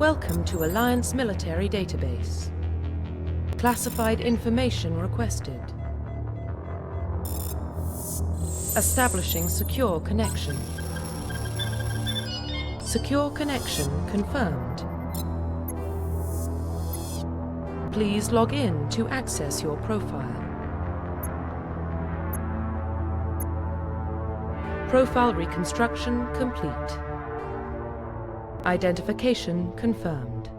Welcome to Alliance Military Database. Classified information requested. Establishing secure connection. Secure connection confirmed. Please log in to access your profile. Profile reconstruction complete. Identification confirmed.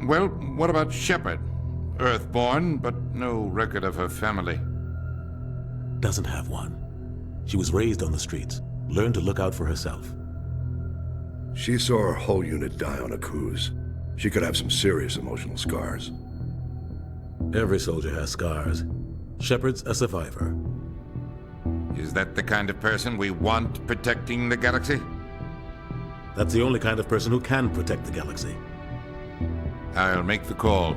Well, what about Shepard? Earthborn, but no record of her family. Doesn't have one. She was raised on the streets, learned to look out for herself. She saw her whole unit die on a cruise. She could have some serious emotional scars. Every soldier has scars. Shepard's a survivor. Is that the kind of person we want protecting the galaxy? That's the only kind of person who can protect the galaxy. I'll make the call.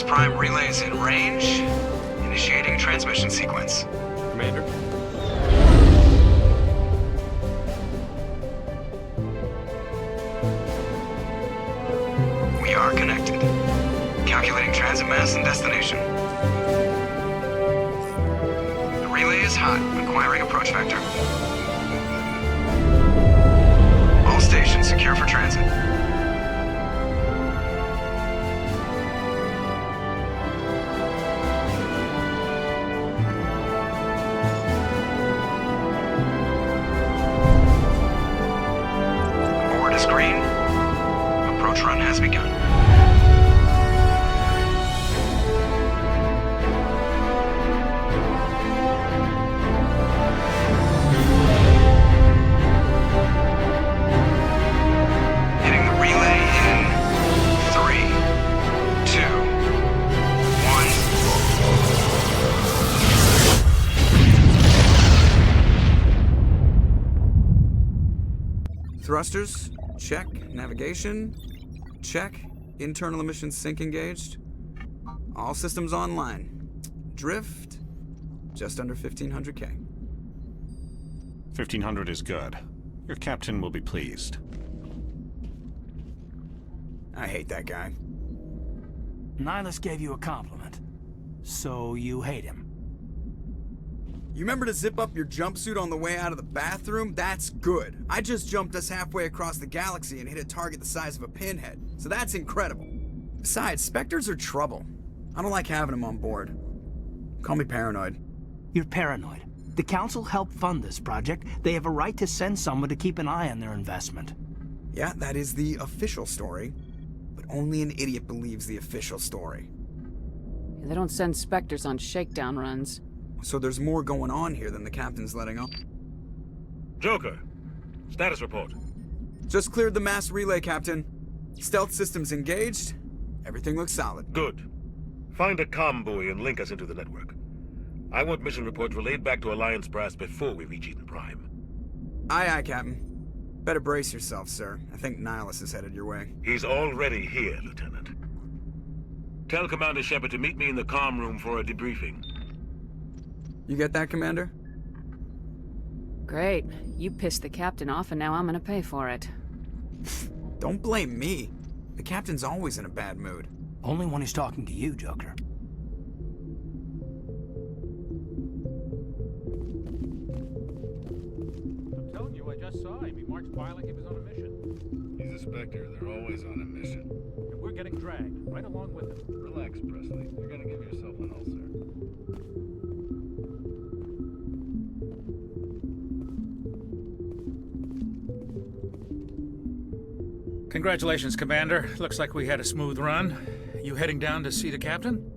Prime relay is in range. Initiating transmission sequence. Commander? We are connected. Calculating transit mass and destination. The relay is hot, acquiring approach vector. All stations secure for transit. Green. Approach run has begun. Hitting the relay in 3, 2, 1. Thrusters. Check. Navigation. Check. Internal emission sync engaged. All systems online. Drift. Just under 1500K. 1500 is good. Your captain will be pleased. I hate that guy. Nihilus gave you a compliment. So you hate him. You remember to zip up your jumpsuit on the way out of the bathroom? That's good. I just jumped us halfway across the galaxy and hit a target the size of a pinhead, so that's incredible. Besides, Spectres are trouble. I don't like having them on board. Call me paranoid. You're paranoid. The Council helped fund this project. They have a right to send someone to keep an eye on their investment. Yeah, that is the official story. But only an idiot believes the official story. They don't send Spectres on shakedown runs. So there's more going on here than the captain's letting on. Joker, status report. Just cleared the mass relay, Captain. Stealth systems engaged. Everything looks solid. Good. Find a comm buoy and link us into the network. I want mission reports relayed back to Alliance brass before we reach Eden Prime. Aye, aye, Captain. Better brace yourself, sir. I think Nihilus is headed your way. He's already here, Lieutenant. Tell Commander Shepard to meet me in the comm room for a debriefing. You get that, Commander? Great. You pissed the captain off and now I'm gonna pay for it. Don't blame me. The captain's always in a bad mood. Only when he's talking to you, Joker. I'm telling you, I just just saw him. He marched by like he was on a mission. He's a Spectre. They're always on a mission. And we're getting dragged right along with him. Relax, Presley. You're gonna give yourself an ulcer. Congratulations, Commander. Looks like we had a smooth run. You heading down to see the captain?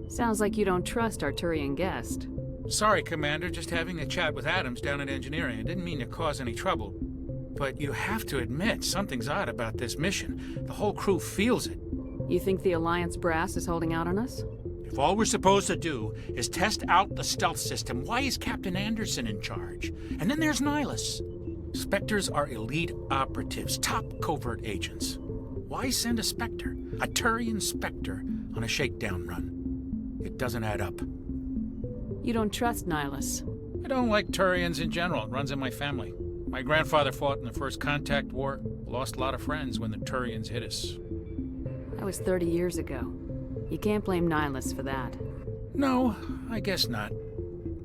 Sounds like you don't trust our Turian guest. Sorry, Commander. Just having a chat with Adams down at engineering. I didn't mean to cause any trouble. But you have to admit, something's odd about this mission. The whole crew feels it. You think the Alliance brass is holding out on us? If all we're supposed to do is test out the stealth system, why is Captain Anderson in charge? And then there's Nihilus. Spectres are elite operatives, top covert agents. Why send a Spectre, a Turian Spectre, on a shakedown run? It doesn't add up. You don't trust Nihilus? I don't like Turians in general. It runs in my family. My grandfather fought in the First Contact War. Lost a lot of friends when the Turians hit us. That was 30 years ago. You can't blame Nihilus for that. No, I guess not.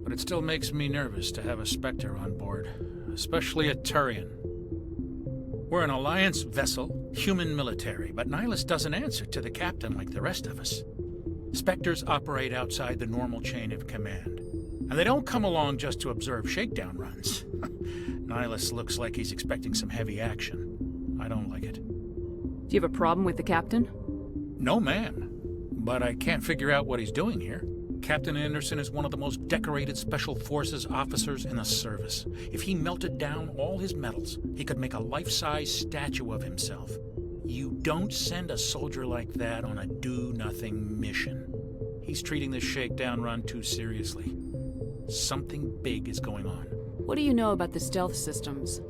But it still makes me nervous to have a Spectre on board. Especially a Turian. We're an Alliance vessel, human military, but Nihilus doesn't answer to the captain like the rest of us. Spectres operate outside the normal chain of command. And they don't come along just to observe shakedown runs. Nihilus looks like he's expecting some heavy action. I don't like it. Do you have a problem with the captain? No, ma'am. But I can't figure out what he's doing here. Captain Anderson is one of the most decorated Special Forces officers in the service. If he melted down all his medals, he could make a life-size statue of himself. You don't send a soldier like that on a do-nothing mission. He's treating this shakedown run too seriously. Something big is going on. What do you know about the stealth systems?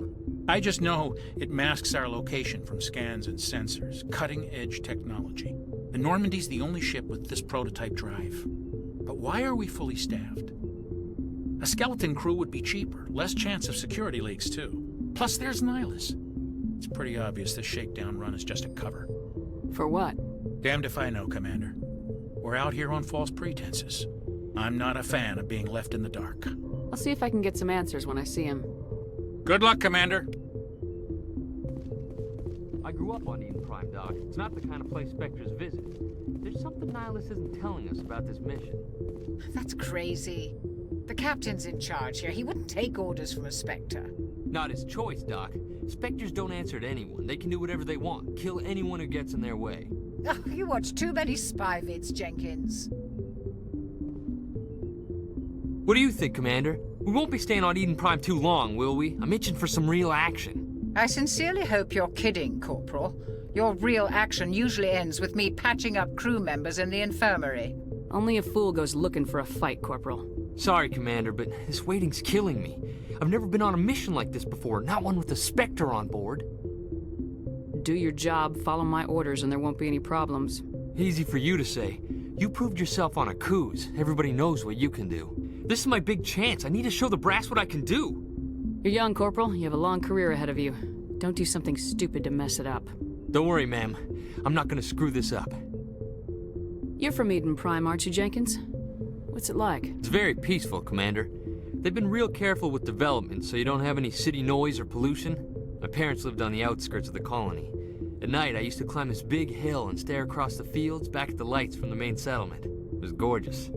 I just know it masks our location from scans and sensors. Cutting-edge technology. The Normandy's the only ship with this prototype drive. But why are we fully staffed? A skeleton crew would be cheaper, less chance of security leaks too. Plus there's Nihilus. It's pretty obvious this shakedown run is just a cover. For what? Damned if I know, Commander. We're out here on false pretenses. I'm not a fan of being left in the dark. I'll see if I can get some answers when I see him. Good luck, Commander. I grew up on Eden Prime, Doc. It's not the kind of place Spectres visit. There's something Nihilus isn't telling us about this mission. That's crazy. The captain's in charge here. He wouldn't take orders from a Spectre. Not his choice, Doc. Spectres don't answer to anyone. They can do whatever they want. Kill anyone who gets in their way. Oh, you watch too many spy vids, Jenkins. What do you think, Commander? We won't be staying on Eden Prime too long, will we? I'm itching for some real action. I sincerely hope you're kidding, Corporal. Your real action usually ends with me patching up crew members in the infirmary. Only a fool goes looking for a fight, Corporal. Sorry, Commander, but this waiting's killing me. I've never been on a mission like this before, not one with a Spectre on board. Do your job, follow my orders, and there won't be any problems. Easy for you to say. You proved yourself on a cruise. Everybody knows what you can do. This is my big chance. I need to show the brass what I can do. You're young, Corporal. You have a long career ahead of you. Don't do something stupid to mess it up. Don't worry, ma'am. I'm not gonna screw this up. You're from Eden Prime, aren't you, Jenkins? What's it like? It's very peaceful, Commander. They've been real careful with development, so you don't have any city noise or pollution. My parents lived on the outskirts of the colony. At night, I used to climb this big hill and stare across the fields back at the lights from the main settlement. It was gorgeous.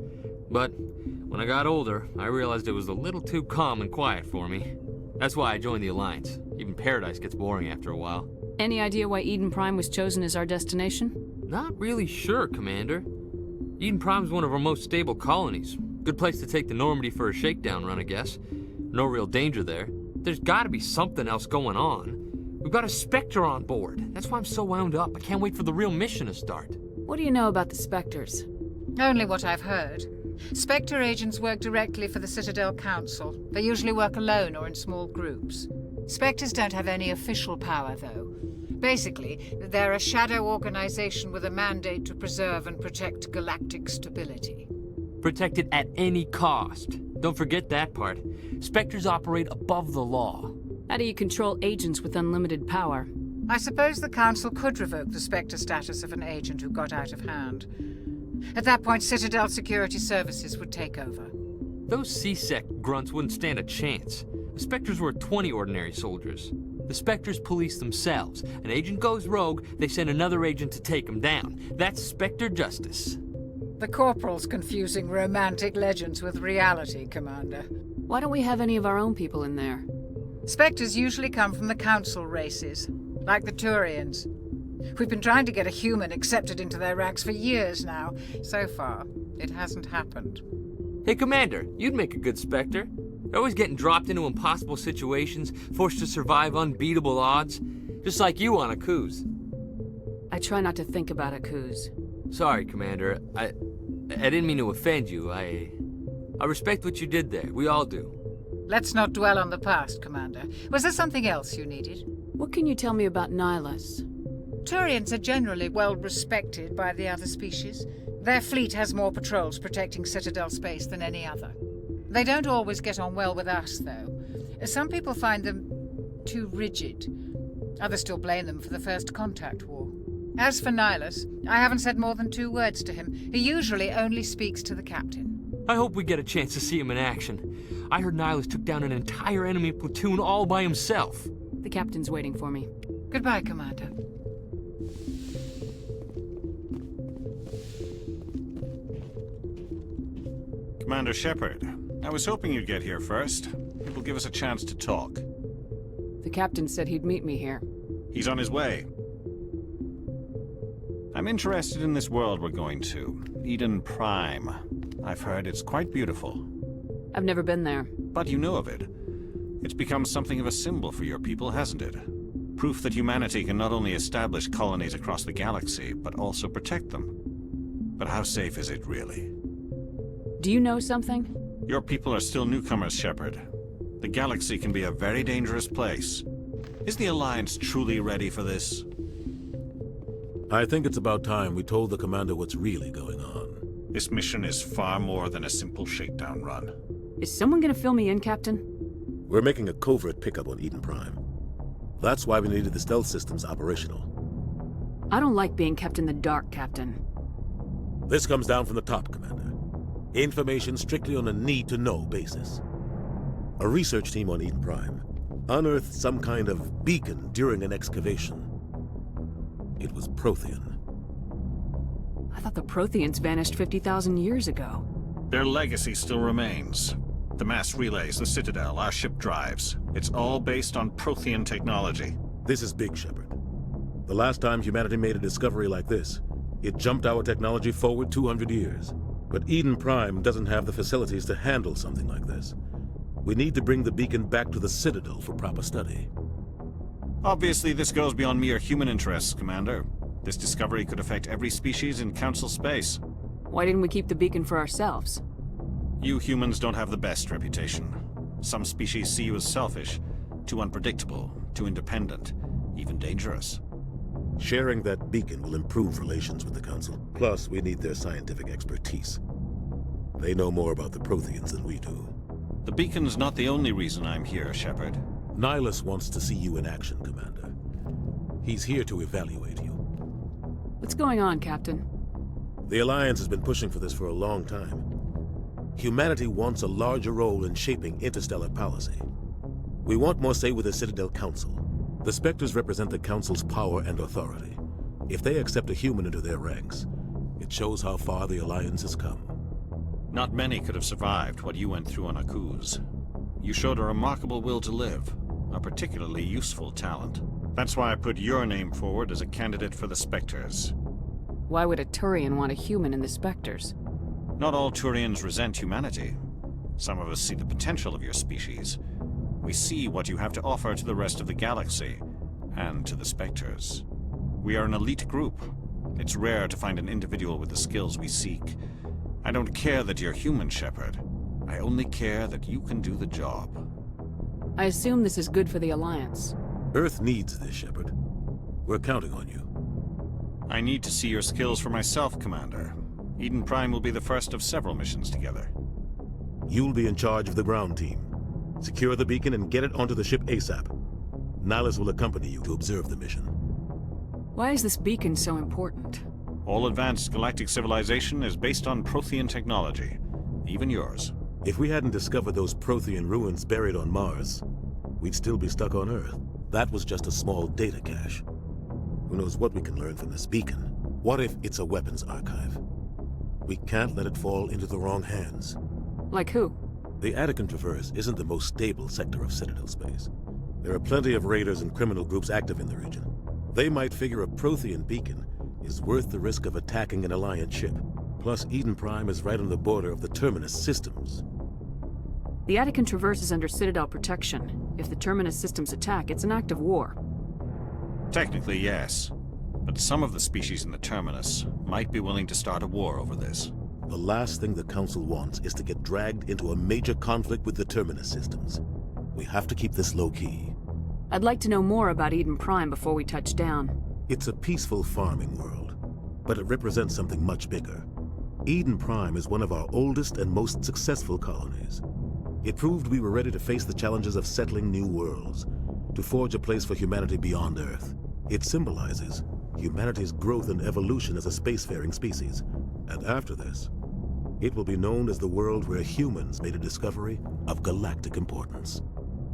But when I got older, I realized it was a little too calm and quiet for me. That's why I joined the Alliance. Even Paradise gets boring after a while. Any idea why Eden Prime was chosen as our destination? Not really sure, Commander. Eden Prime's one of our most stable colonies. Good place to take the Normandy for a shakedown run, I guess. No real danger there. There's gotta be something else going on. We've got a Spectre on board. That's why I'm so wound up. I can't wait for the real mission to start. What do you know about the Spectres? Only what I've heard. Spectre agents work directly for the Citadel Council. They usually work alone or in small groups. Spectres don't have any official power, though. Basically, they're a shadow organization with a mandate to preserve and protect galactic stability. Protect it at any cost. Don't forget that part. Spectres operate above the law. How do you control agents with unlimited power? I suppose the Council could revoke the Spectre status of an agent who got out of hand. At that point, Citadel Security Services would take over. Those C-Sec grunts wouldn't stand a chance. The Spectres were 20 ordinary soldiers. The Spectres police themselves. An agent goes rogue, they send another agent to take him down. That's Spectre justice. The Corporal's confusing romantic legends with reality, Commander. Why don't we have any of our own people in there? Spectres usually come from the Council races, like the Turians. We've been trying to get a human accepted into their ranks for years now. So far, it hasn't happened. Hey, Commander, you'd make a good Spectre. They're always getting dropped into impossible situations, forced to survive unbeatable odds. Just like you on Akuz. I try not to think about Akuz. Sorry, Commander. I didn't mean to offend you. I respect what you did there. We all do. Let's not dwell on the past, Commander. Was there something else you needed? What can you tell me about Nihilus? Turians are generally well respected by the other species. Their fleet has more patrols protecting Citadel space than any other. They don't always get on well with us, though. Some people find them too rigid. Others still blame them for the First Contact War. As for Nihilus, I haven't said more than 2 words to him. He usually only speaks to the captain. I hope we get a chance to see him in action. I heard Nihilus took down an entire enemy platoon all by himself. The captain's waiting for me. Goodbye, Commander. Commander Shepard, I was hoping you'd get here first. It will give us a chance to talk. The captain said he'd meet me here. He's on his way. I'm interested in this world we're going to, Eden Prime. I've heard it's quite beautiful. I've never been there. But you know of it. It's become something of a symbol for your people, hasn't it? Proof that humanity can not only establish colonies across the galaxy, but also protect them. But how safe is it, really? Do you know something? Your people are still newcomers, Shepard. The galaxy can be a very dangerous place. Is the Alliance truly ready for this? I think it's about time we told the commander what's really going on. This mission is far more than a simple shakedown run. Is someone gonna fill me in, Captain? We're making a covert pickup on Eden Prime. That's why we needed the stealth systems operational. I don't like being kept in the dark, Captain. This comes down from the top, Commander. Information strictly on a need-to-know basis. A research team on Eden Prime unearthed some kind of beacon during an excavation. It was Prothean. I thought the Protheans vanished 50,000 years ago. Their legacy still remains. The mass relays, the Citadel, our ship drives. It's all based on Prothean technology. This is big, Shepard. The last time humanity made a discovery like this, it jumped our technology forward 200 years. But Eden Prime doesn't have the facilities to handle something like this. We need to bring the beacon back to the Citadel for proper study. Obviously, this goes beyond mere human interests, Commander. This discovery could affect every species in Council space. Why didn't we keep the beacon for ourselves? You humans don't have the best reputation. Some species see you as selfish, too unpredictable, too independent, even dangerous. Sharing that beacon will improve relations with the Council. Plus, we need their scientific expertise. They know more about the Protheans than we do. The beacon's not the only reason I'm here, Shepard. Nihilus wants to see you in action, Commander. He's here to evaluate you. What's going on, Captain? The Alliance has been pushing for this for a long time. Humanity wants a larger role in shaping interstellar policy. We want more say with the Citadel Council. The Spectres represent the Council's power and authority. If they accept a human into their ranks, it shows how far the Alliance has come. Not many could have survived what you went through on Akuz. You showed a remarkable will to live, a particularly useful talent. That's why I put your name forward as a candidate for the Spectres. Why would a Turian want a human in the Spectres? Not all Turians resent humanity. Some of us see the potential of your species. We see what you have to offer to the rest of the galaxy, and to the Spectres. We are an elite group. It's rare to find an individual with the skills we seek. I don't care that you're human, Shepard. I only care that you can do the job. I assume this is good for the Alliance. Earth needs this, Shepard. We're counting on you. I need to see your skills for myself, Commander. Eden Prime will be the first of several missions together. You'll be in charge of the ground team. Secure the beacon and get it onto the ship ASAP. Nihilus will accompany you to observe the mission. Why is this beacon so important? All advanced galactic civilization is based on Prothean technology, even yours. If we hadn't discovered those Prothean ruins buried on Mars, we'd still be stuck on Earth. That was just a small data cache. Who knows what we can learn from this beacon? What if it's a weapons archive? We can't let it fall into the wrong hands. Like who? The Attican Traverse isn't the most stable sector of Citadel space. There are plenty of raiders and criminal groups active in the region. They might figure a Prothean beacon is worth the risk of attacking an Alliance ship. Plus, Eden Prime is right on the border of the Terminus systems. The Attican Traverse is under Citadel protection. If the Terminus systems attack, it's an act of war. Technically, yes. But some of the species in the Terminus might be willing to start a war over this. The last thing the Council wants is to get dragged into a major conflict with the Terminus systems. We have to keep this low-key. I'd like to know more about Eden Prime before we touch down. It's a peaceful farming world, but it represents something much bigger. Eden Prime is one of our oldest and most successful colonies. It proved we were ready to face the challenges of settling new worlds, to forge a place for humanity beyond Earth. It symbolizes humanity's growth and evolution as a spacefaring species. And after this, it will be known as the world where humans made a discovery of galactic importance.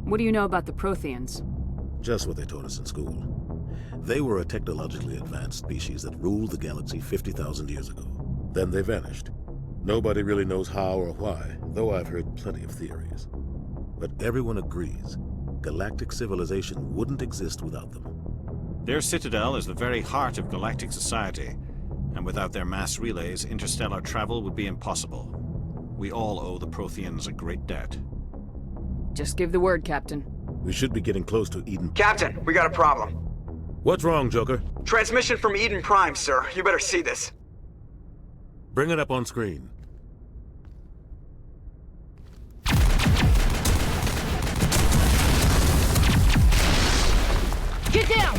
What do you know about the Protheans? Just what they taught us in school. They were a technologically advanced species that ruled the galaxy 50,000 years ago. Then they vanished. Nobody really knows how or why, though I've heard plenty of theories. But everyone agrees, galactic civilization wouldn't exist without them. Their citadel is the very heart of galactic society, and without their mass relays, interstellar travel would be impossible. We all owe the Protheans a great debt. Just give the word, Captain. We should be getting close to Eden. Captain, we got a problem. What's wrong, Joker? Transmission from Eden Prime, sir. You better see this. Bring it up on screen. Get down!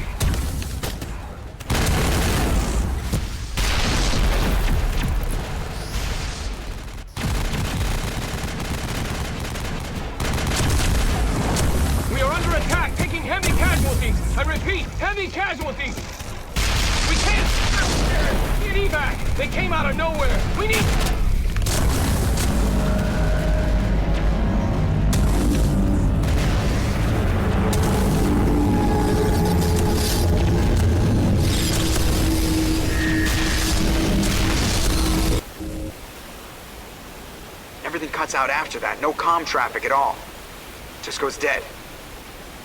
We are under attack, taking heavy casualties. I repeat, heavy casualties. We can't... Get evac! They came out of nowhere. We need... Everything cuts out after that. No comm traffic at all. Just goes dead.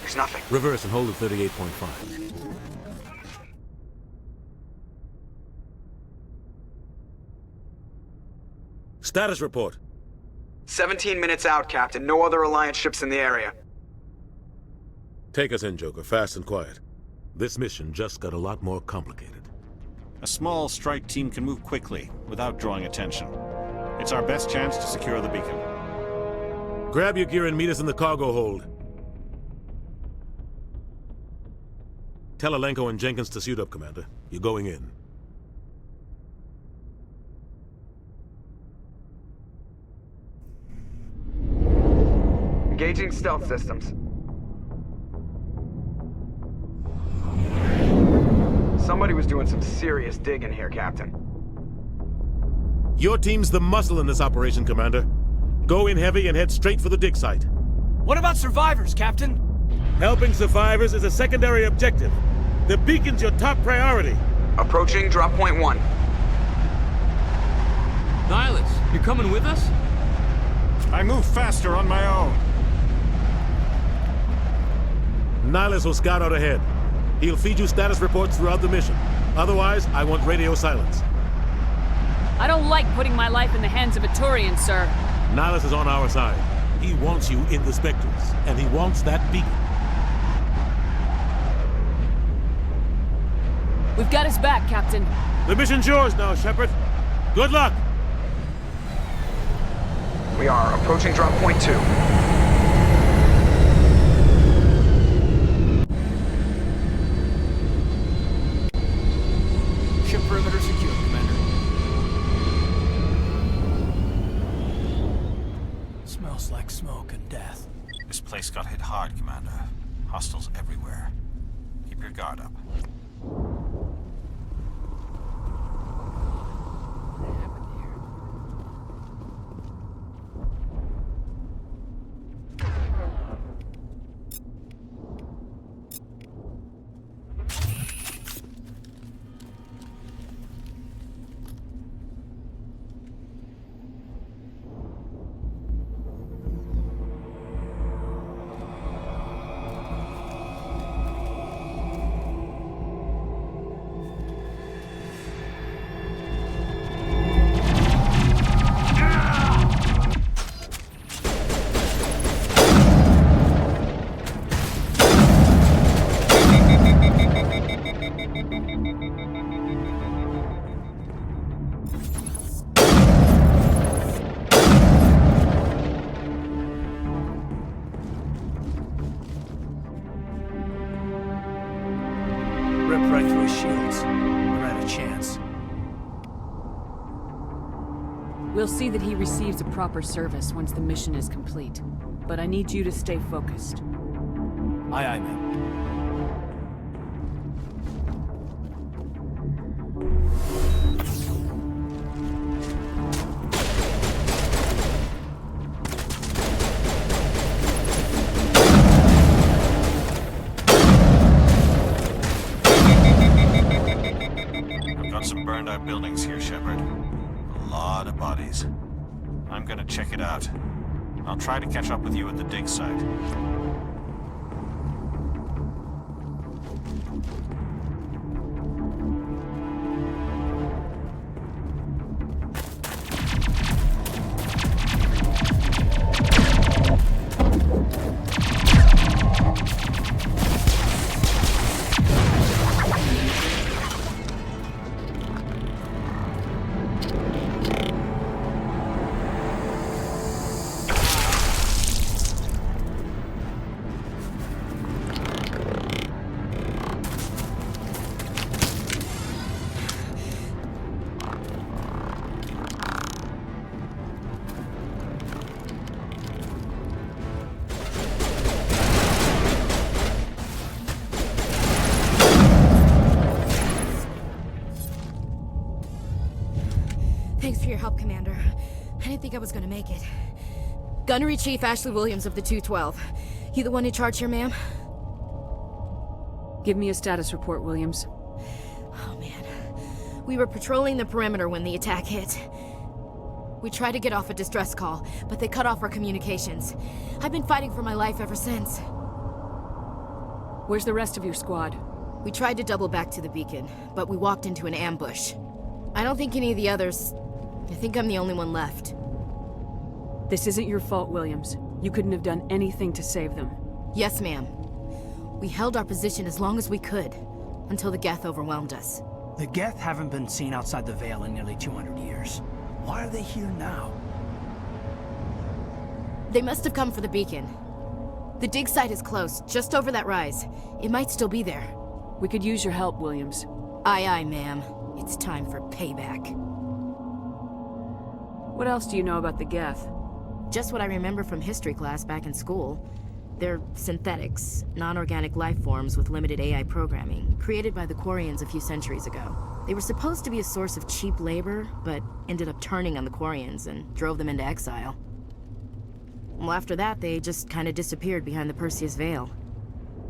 There's nothing. Reverse and hold at 38.5. Status report. 17 minutes out, Captain. No other Alliance ships in the area. Take us in, Joker, fast and quiet. This mission just got a lot more complicated. A small strike team can move quickly, without drawing attention. It's our best chance to secure the beacon. Grab your gear and meet us in the cargo hold. Tell Alenko and Jenkins to suit up, Commander. You're going in. Engaging stealth systems. Somebody was doing some serious digging here, Captain. Your team's the muscle in this operation, Commander. Go in heavy and head straight for the dig site. What about survivors, Captain? Helping survivors is a secondary objective. The beacon's your top priority. Approaching drop point 1. Nihilus, you're coming with us? I move faster on my own. Nihilus will scout out ahead. He'll feed you status reports throughout the mission. Otherwise, I want radio silence. I don't like putting my life in the hands of a Turian, sir. Nihilus is on our side. He wants you in the Spectres, and he wants that beacon. We've got his back, Captain. The mission's yours now, Shepard. Good luck! We are approaching drop point 2. Ship perimeter secure, Commander. Smells like smoke and death. This place got hit hard, Commander. Hostiles everywhere. Keep your guard up. break through his shields. We're at a chance. We'll see that he receives a proper service once the mission is complete. But I need you to stay focused. Aye, aye, ma'am. I've got some burned out buildings here, Shepard. A lot of bodies. I'm gonna check it out. I'll try to catch up with you at the dig site. Thanks for your help, Commander. I didn't think I was gonna make it. Gunnery Chief Ashley Williams of the 212. You the one in charge here, ma'am? Give me a status report, Williams. Oh, man. We were patrolling the perimeter when the attack hit. We tried to get off a distress call, but they cut off our communications. I've been fighting for my life ever since. Where's the rest of your squad? We tried to double back to the beacon, but we walked into an ambush. I don't think any of the others... I think I'm the only one left. This isn't your fault, Williams. You couldn't have done anything to save them. Yes, ma'am. We held our position as long as we could, until the Geth overwhelmed us. The Geth haven't been seen outside the Veil in nearly 200 years. Why are they here now? They must have come for the beacon. The dig site is close, just over that rise. It might still be there. We could use your help, Williams. Aye, aye, ma'am. It's time for payback. What else do you know about the Geth? Just what I remember from history class back in school. They're synthetics, non-organic life forms with limited AI programming, created by the Quarians a few centuries ago. They were supposed to be a source of cheap labor, but ended up turning on the Quarians and drove them into exile. Well, after that, they just kind of disappeared behind the Perseus Veil.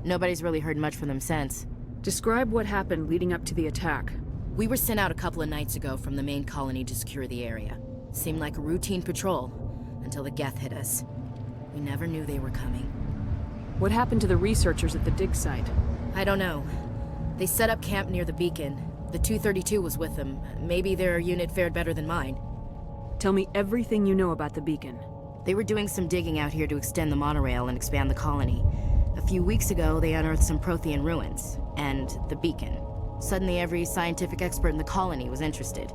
Nobody's really heard much from them since. Describe what happened leading up to the attack. We were sent out a couple of nights ago from the main colony to secure the area. Seemed like a routine patrol, until the Geth hit us. We never knew they were coming. What happened to the researchers at the dig site? I don't know. They set up camp near the beacon. The 232 was with them. Maybe their unit fared better than mine. Tell me everything you know about the beacon. They were doing some digging out here to extend the monorail and expand the colony. A few weeks ago, they unearthed some Prothean ruins, and the beacon. Suddenly, every scientific expert in the colony was interested.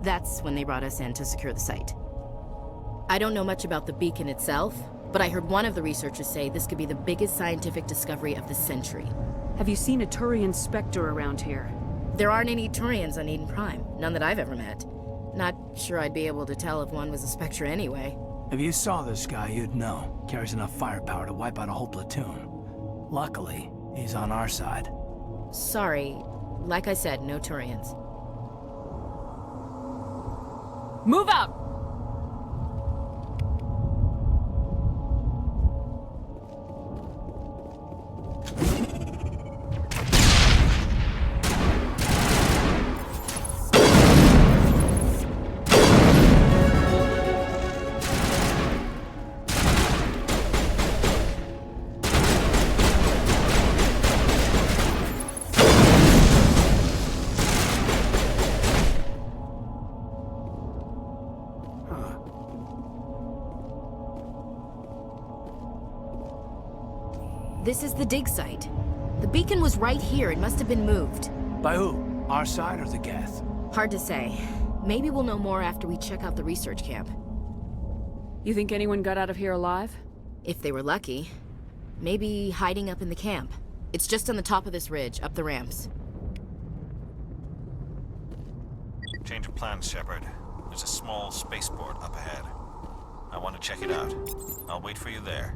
That's when they brought us in to secure the site. I don't know much about the beacon itself, but I heard one of the researchers say this could be the biggest scientific discovery of the century. Have you seen a Turian Spectre around here? There aren't any Turians on Eden Prime. None that I've ever met. Not sure I'd be able to tell if one was a Spectre anyway. If you saw this guy, you'd know. Carries enough firepower to wipe out a whole platoon. Luckily, he's on our side. Sorry. Like I said, no Turians. Move out! This is the dig site. The beacon was right here. It must have been moved. By who? Our side or the Geth? Hard to say. Maybe we'll know more after we check out the research camp. You think anyone got out of here alive? If they were lucky. Maybe hiding up in the camp. It's just on the top of this ridge, up the ramps. Change of plans, Shepard. There's a small spaceport up ahead. I want to check it out. I'll wait for you there.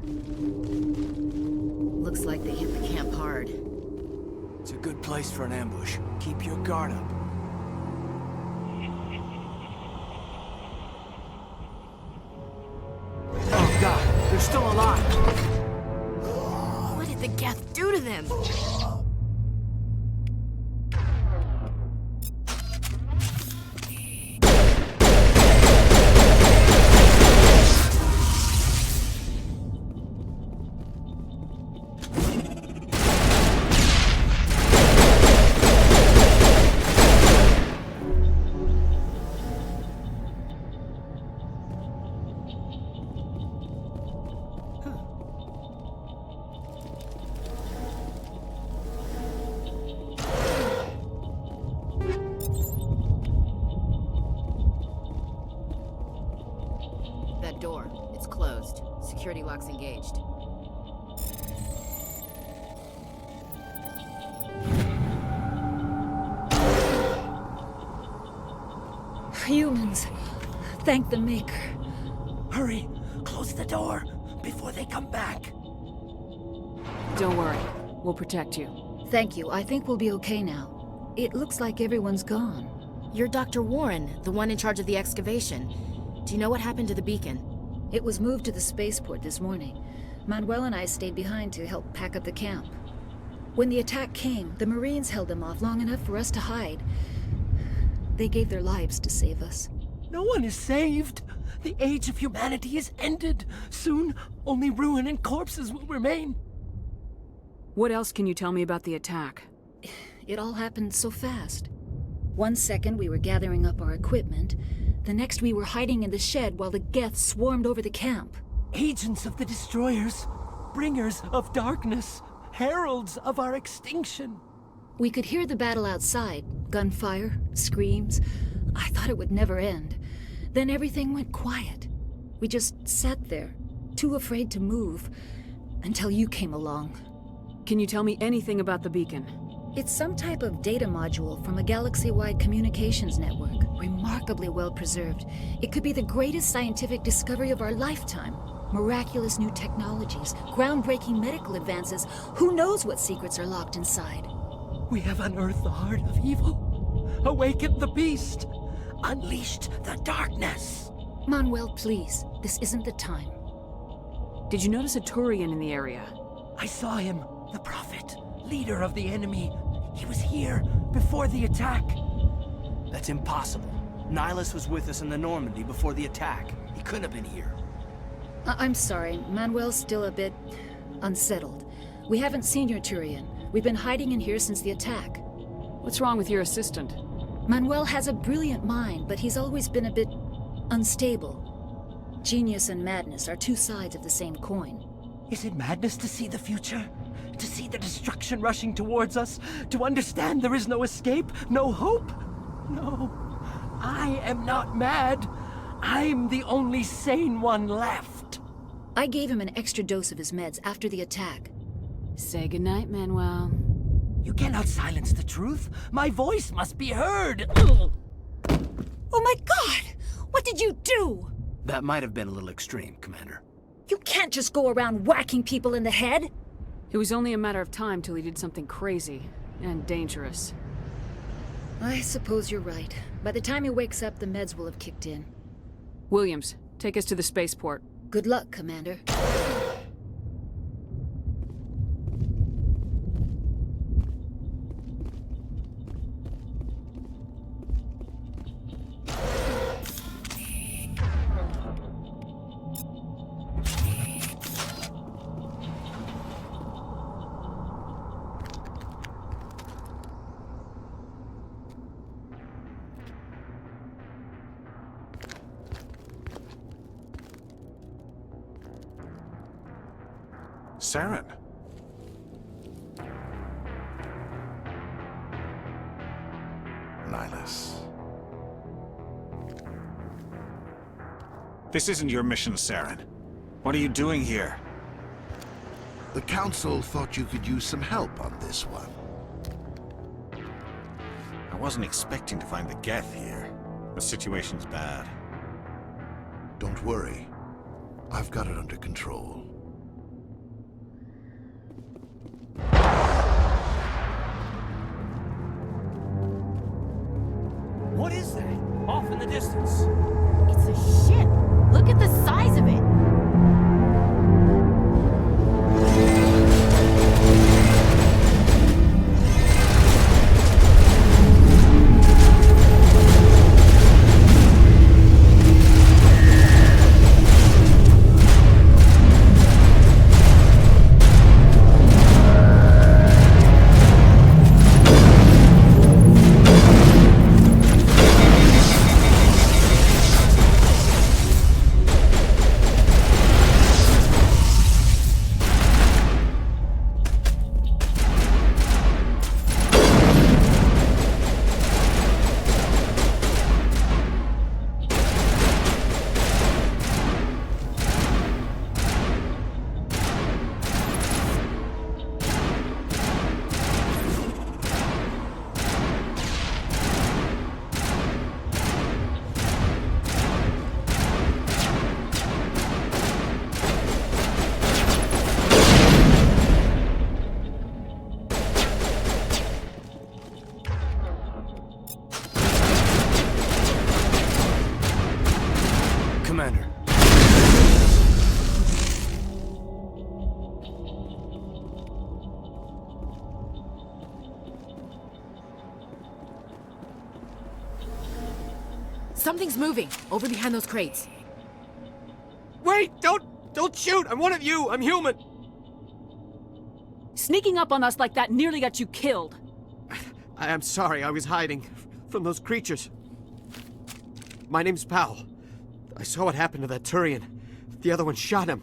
Looks like they hit the camp hard. It's a good place for an ambush. Keep your guard up. Oh God, they're still alive! What did the Geth do to them? That door, it's closed. Security lock's engaged. Humans. Thank the Maker. Hurry! Close the door before they come back. Don't worry. We'll protect you. Thank you. I think we'll be okay now. It looks like everyone's gone. You're Dr. Warren, the one in charge of the excavation. Do you know what happened to the beacon? It was moved to the spaceport this morning. Manuel and I stayed behind to help pack up the camp. When the attack came, the Marines held them off long enough for us to hide. They gave their lives to save us. No one is saved. The age of humanity is ended. Soon, only ruin and corpses will remain. What else can you tell me about the attack? It all happened so fast. 1 second we were gathering up our equipment. The next we were hiding in the shed while the Geth swarmed over the camp. Agents of the Destroyers, bringers of darkness, heralds of our extinction. We could hear the battle outside. Gunfire, screams. I thought it would never end. Then everything went quiet. We just sat there, too afraid to move, until you came along. Can you tell me anything about the beacon? It's some type of data module from a galaxy-wide communications network. Remarkably well preserved. It could be the greatest scientific discovery of our lifetime. Miraculous new technologies, groundbreaking medical advances. Who knows what secrets are locked inside? We have unearthed the heart of evil, awakened the beast, unleashed the darkness. Manuel, please. This isn't the time. Did you notice a Turian in the area? I saw him, the Prophet, leader of the enemy. He was here before the attack. That's impossible. Nihilus was with us in the Normandy before the attack. He couldn't have been here. I'm sorry. Manuel's still a bit unsettled. We haven't seen your Turian. We've been hiding in here since the attack. What's wrong with your assistant? Manuel has a brilliant mind, but he's always been a bit unstable. Genius and madness are two sides of the same coin. Is it madness to see the future? To see the destruction rushing towards us? To understand there is no escape? No hope? No. I am not mad. I'm the only sane one left. I gave him an extra dose of his meds after the attack. Say goodnight, Manuel. You cannot silence the truth. My voice must be heard. Oh my God! What did you do? That might have been a little extreme, Commander. You can't just go around whacking people in the head. It was only a matter of time till he did something crazy and dangerous. I suppose you're right. By the time he wakes up, the meds will have kicked in. Williams, take us to the spaceport. Good luck, Commander. Saren. Nihilus. This isn't your mission, Saren. What are you doing here? The Council thought you could use some help on this one. I wasn't expecting to find the Geth here. The situation's bad. Don't worry. I've got it under control. What is that? Off in the distance. It's a ship. Look at the size of it. Commander. Something's moving over behind those crates. Wait! Don't shoot! I'm one of you! I'm human! Sneaking up on us like that nearly got you killed. I'm sorry, I was hiding from those creatures. My name's Powell. I saw what happened to that Turian. The other one shot him.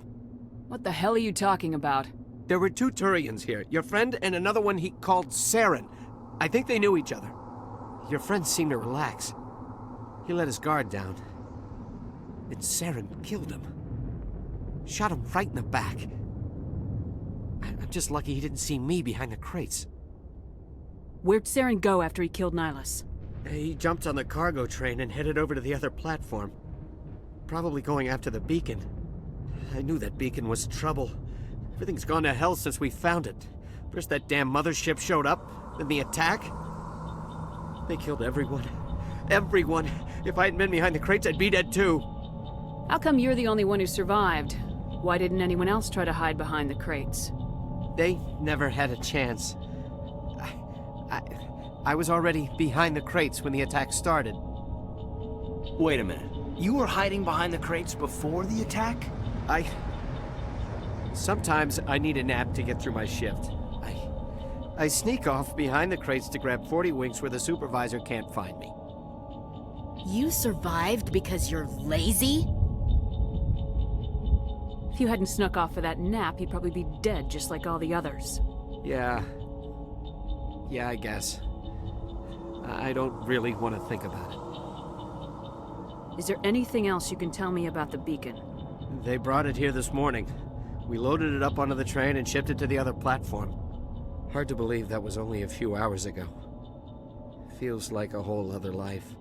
What the hell are you talking about? There were 2 Turians here. Your friend and another one he called Saren. I think they knew each other. Your friend seemed to relax. He let his guard down. And Saren killed him. Shot him right in the back. I'm just lucky he didn't see me behind the crates. Where'd Saren go after he killed Nihilus? He jumped on the cargo train and headed over to the other platform. Probably going after the beacon. I knew that beacon was trouble. Everything's gone to hell since we found it. First that damn mothership showed up, then the attack. They killed everyone. Everyone! If I hadn't been behind the crates, I'd be dead too. How come you're the only one who survived? Why didn't anyone else try to hide behind the crates? They never had a chance. I was already behind the crates when the attack started. Wait a minute. You were hiding behind the crates before the attack? Sometimes I need a nap to get through my shift. I sneak off behind the crates to grab 40 winks where the supervisor can't find me. You survived because you're lazy? If you hadn't snuck off for that nap, you'd probably be dead just like all the others. Yeah, I guess. I don't really want to think about it. Is there anything else you can tell me about the beacon? They brought it here this morning. We loaded it up onto the train and shipped it to the other platform. Hard to believe that was only a few hours ago. Feels like a whole other life.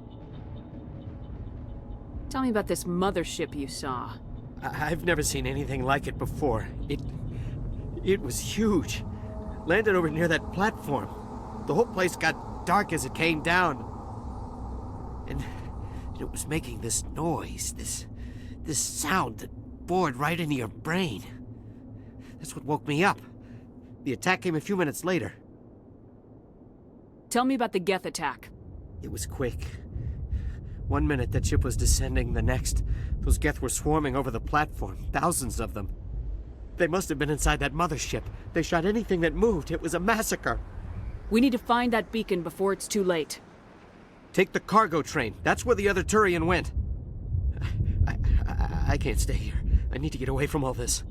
Tell me about this mothership you saw. I've never seen anything like it before. It was huge. Landed over near that platform. The whole place got dark as it came down. And it was making this noise, this sound that bored right into your brain. That's what woke me up. The attack came a few minutes later. Tell me about the Geth attack. It was quick. 1 minute that ship was descending, the next, those Geth were swarming over the platform, thousands of them. They must have been inside that mothership. They shot anything that moved. It was a massacre. We need to find that beacon before it's too late. Take the cargo train. That's where the other Turian went. I can't stay here. I need to get away from all this.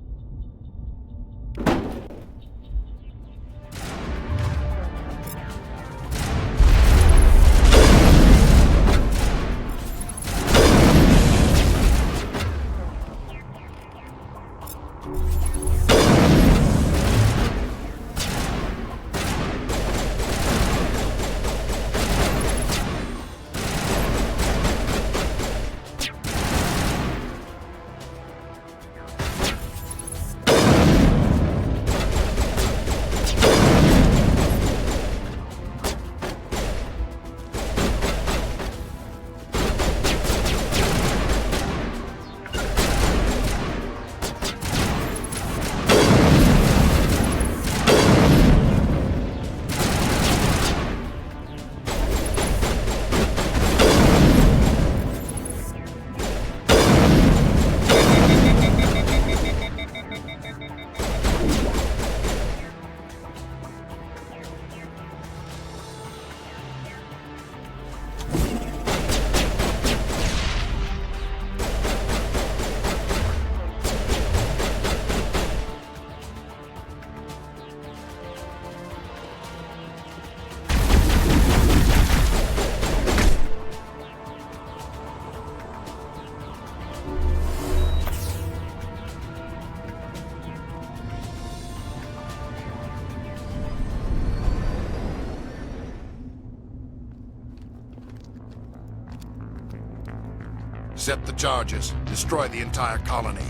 Set the charges. Destroy the entire colony.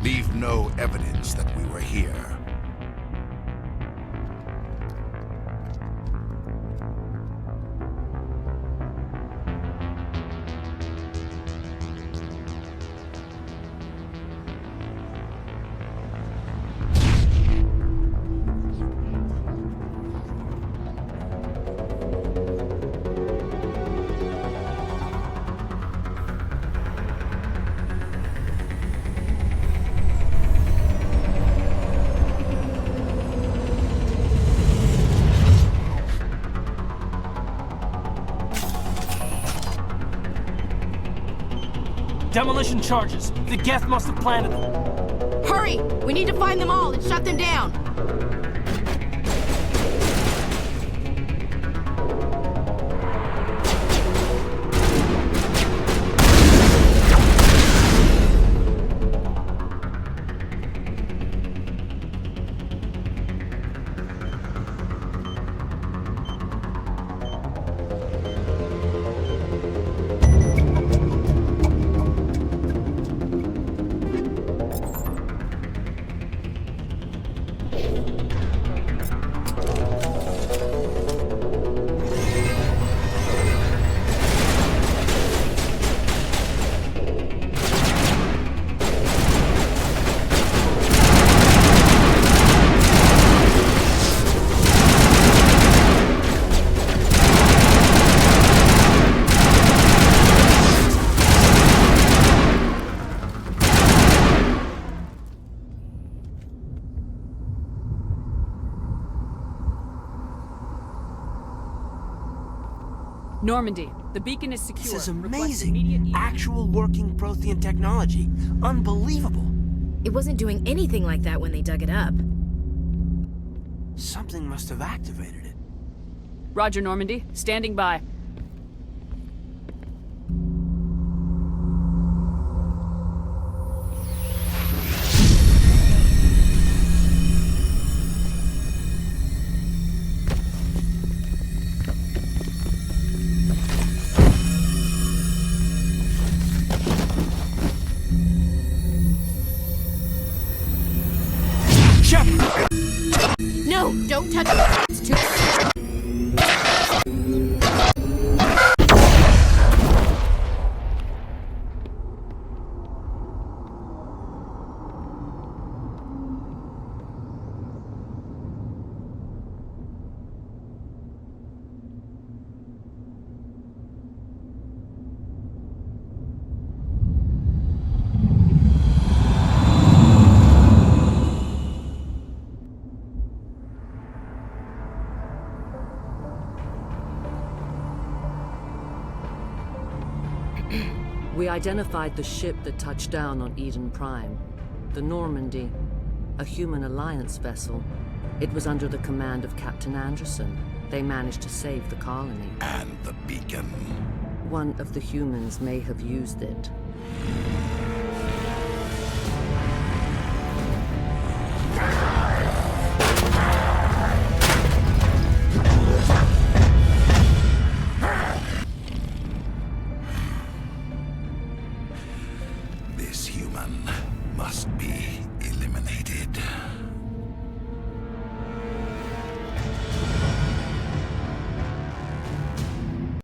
Leave no evidence that we were here. Demolition charges. The Geth must have planted them. Hurry! We need to find them all and shut them down! Normandy, the beacon is secure. This is Request immediate amazing. Actual working Prothean technology. Unbelievable. It wasn't doing anything like that when they dug it up. Something must have activated it. Roger, Normandy. Standing by. No, don't touch it. It's too... We identified the ship that touched down on Eden Prime. The Normandy, a human alliance vessel. It was under the command of Captain Anderson. They managed to save the colony. And the beacon. One of the humans may have used it. This human must be eliminated.